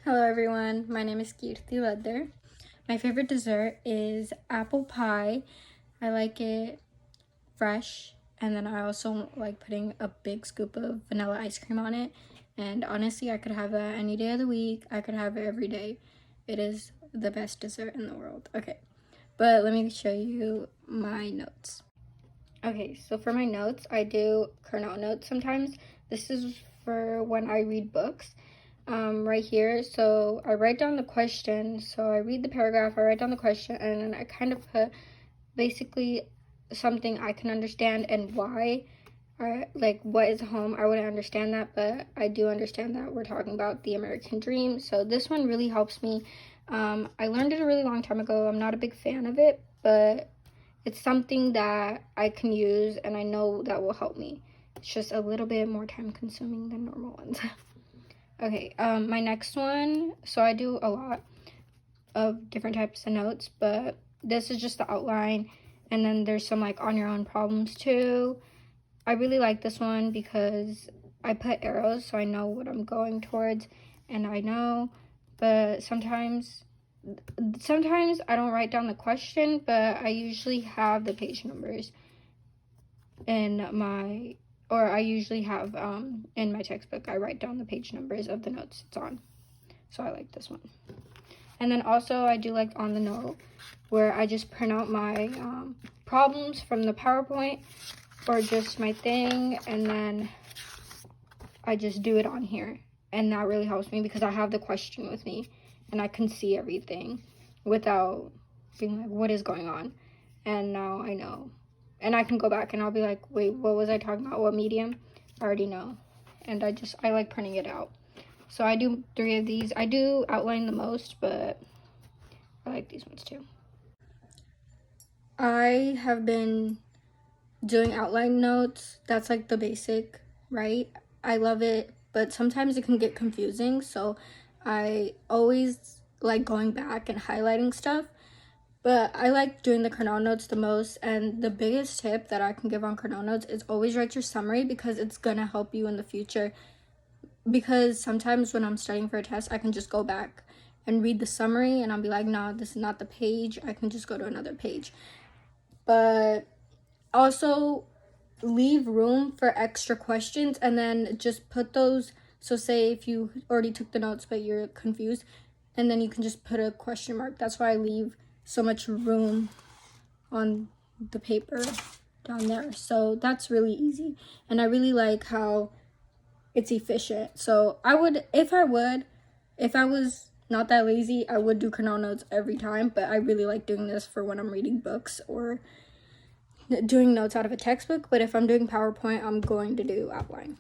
Hello everyone, my name is Kirti Ladder. My favorite dessert is apple pie. I like it fresh, and then I also like putting a big scoop of vanilla ice cream on it. And honestly, I could have that any day of the week. I could have it every day. It is the best dessert in the world. Okay, but let me show you my notes. Okay, so for my notes, I do Cornell notes sometimes. This is for when I read books. Right here, so I write down the question. So I read the paragraph, I write down the question, and then I kind of put basically something I can understand and why. Like, what is home? I wouldn't understand that, but I do understand that we're talking about the American dream. So this one really helps me. I learned it a really long time ago. I'm not a big fan of it, but it's something that I can use and I know that will help me. It's just a little bit more time consuming than normal ones. Okay, my next one, so I do a lot of different types of notes, but this is just the outline, and then there's some like on your own problems too. I really like this one because I put arrows so I know what I'm going towards, and I know, but sometimes I don't write down the question, but I usually have the page numbers in my, or I usually have in my textbook, I write down the page numbers of the notes it's on. So I like this one. And then also I do like on the note where I just print out my problems from the PowerPoint or just my thing, and then I just do it on here. And that really helps me because I have the question with me and I can see everything without being like, what is going on? And now I know. And I can go back and I'll be like, wait, what was I talking about? What medium? I already know. And I like printing it out. So I do 3 of these. I do outline the most, but I like these ones too. I have been doing outline notes. That's like the basic, right? I love it, but sometimes it can get confusing. So I always like going back and highlighting stuff. But I like doing the Cornell notes the most, and the biggest tip that I can give on Cornell notes is always write your summary because it's gonna help you in the future. Because sometimes when I'm studying for a test, I can just go back and read the summary and I'll be like, no, this is not the page. I can just go to another page. But also leave room for extra questions and then just put those. So say if you already took the notes but you're confused, and then you can just put a question mark. That's why I leave so much room on the paper down there. So that's really easy. And I really like how it's efficient. So I would, if I was not that lazy, I would do Cornell notes every time, but I really like doing this for when I'm reading books or doing notes out of a textbook. But if I'm doing PowerPoint, I'm going to do outline.